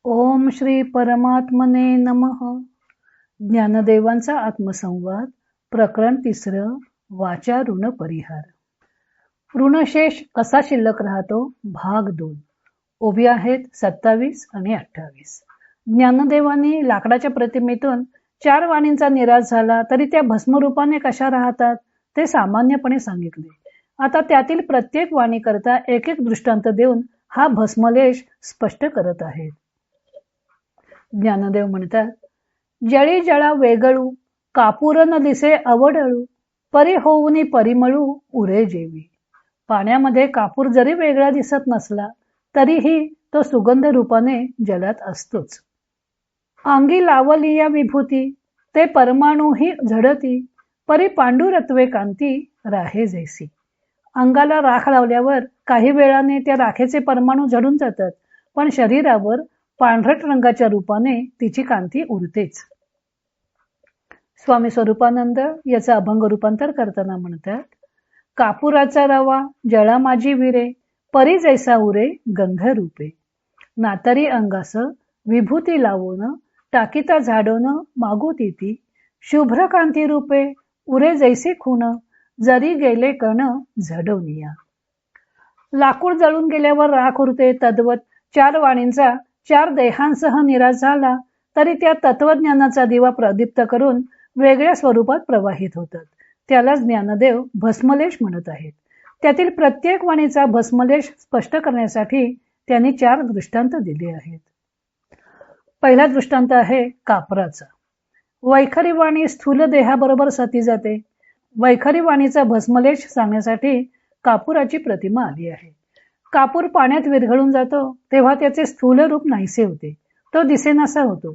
ओम श्री परमात्मने नमः. ज्ञानदेवांचा आत्मसंवाद प्रकरण 3. वाचा ऋण परिहार. ऋणशेष कसा शिल्लक राहतो भाग 2. ओवी आहेत 27 आणि 28. ज्ञानदेवांनी लाकडाच्या प्रतिमेतून 4 वाणींचा निराश झाला तरी त्या भस्मरूपाने कशा राहतात ते सामान्यपणे सांगितले. आता त्यातील प्रत्येक वाणी करता एक एक दृष्टांत देऊन हा भस्मलेश स्पष्ट करत आहेत. ज्ञानदेव म्हणतात, जळी जळा वेगळू कापूर न दिसे अवढळू परी होऊनी परिमळू उरे जेवी. पाण्यामध्ये कापूर जरी वेगळा दिसत नसला तरीही तो सुगंध रूपाने जलात असतोच. अंगी लावलिया विभूती ते परमाणूही झडती परी पांडुरत्वे कांती राहे जैसी. अंगाला राख लावल्यावर काही वेळाने त्या राखेचे परमाणू झडून जातात, पण शरीरावर पांढरट रंगाच्या रूपाने तिची कांती उरतेच. स्वामी स्वरूपानंद याचं अभंग रूपांतर करताना म्हणतात, कापुराचा रवा जळा माझी विरे परी जैसा उरे गंध रूपे. नातरी अंगास विभूती लावून टाकीता झाडून मागू ती शुभ्र कांती रूपे उरे जैसी खून जरी गेले कण झडवनिया. लाकूड जळून गेल्यावर राख उरते तद्वत 4 वाणींचा 4 देहांसह निराश झाला तरी त्या तत्वज्ञानाचा दिवा प्रदीप्त करून वेगळ्या स्वरूपात प्रवाहित होतात. त्याला ज्ञानदेव भस्मलेश म्हणत आहेत. त्यातील प्रत्येक वाणीचा भस्मलेश स्पष्ट करण्यासाठी त्यांनी 4 दृष्टांत दिले आहेत. पहिला दृष्टांत आहे कापराचा. वैखरी वाणी स्थूल देहाबरोबर सती जाते. वैखरी वाणीचा भस्मलेश सांगण्यासाठी कापुराची प्रतिमा आली आहे. कापूर पाण्यात विरघळून जातो तेव्हा त्याचे स्थूल रूप नाहीसे होते, तो दिसेनासा होतो.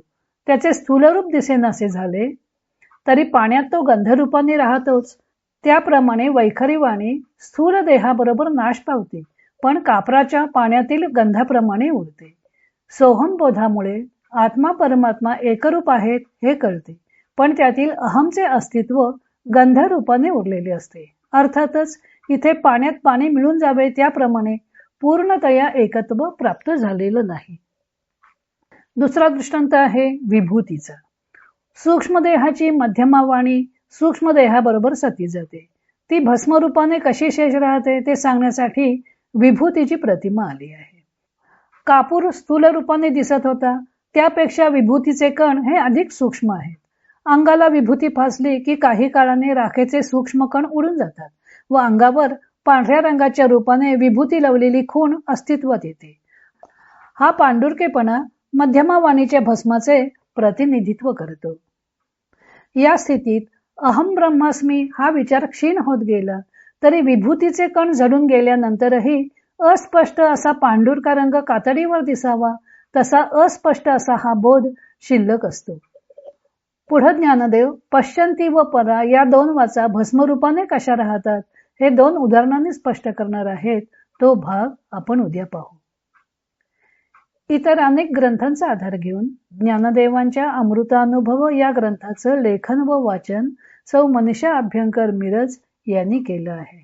त्याचे स्थूल रूप दिसेनासे झाले तरी पाण्यात तो गंधरूपाने राहतोच. त्याप्रमाणे वैखरी वाणी स्थूल देहाबरोबर नाश पावते, पण कापराच्या पाण्यातील गंधाप्रमाणे उरते. सोहम बोधामुळे आत्मा परमात्मा एकरूप आहेत हे कळते, पण त्यातील अहमचे अस्तित्व गंधरूपाने उरलेले असते. अर्थातच इथे पाण्यात पाणी मिळून जावे त्याप्रमाणे पूर्णतया एकत्व प्राप्त झालेलं नाही. दुसरा दृष्टांत आहे विभूतीचा. सूक्ष्मदेहाची मध्यमावाणी सूक्ष्मदेहाबरोबर सती जाते. ती भस्मरूपाने कशी शेष राहते ते सांगण्यासाठी विभूतीची प्रतिमा आली आहे. कापूर स्थूल रूपाने दिसत होता, त्यापेक्षा विभूतीचे कण हे अधिक सूक्ष्म आहेत. अंगाला विभूती फासली की काही काळाने राखेचे सूक्ष्म कण उडून जातात व अंगावर पांढऱ्या रंगाच्या रूपाने विभूती लावलेली खूण अस्तित्वात येते. हा पांढुरकेपणा मध्यमावाणीच्या भस्माचे प्रतिनिधित्व करतो. या स्थितीत अहम ब्रह्मास्मी हा विचार क्षीण होत गेला तरी विभूतीचे कण झडून गेल्यानंतरही अस्पष्ट असा पांढुरका रंग कातडीवर दिसावा तसा अस्पष्ट असा हा बोध शिल्लक असतो. पुढे ज्ञानदेव पश्यंती व परा या 2 वाचा भस्मरूपाने कशा राहतात हे 2 उदाहरणांनी स्पष्ट करणार आहेत. तो भाग आपण उद्या पाहू. इतर अनेक ग्रंथांचा आधार घेऊन ज्ञानदेवांच्या अमृतानुभव या ग्रंथाचं लेखन व वाचन सौ मनीषा अभ्यंकर मिरज यांनी केलं आहे.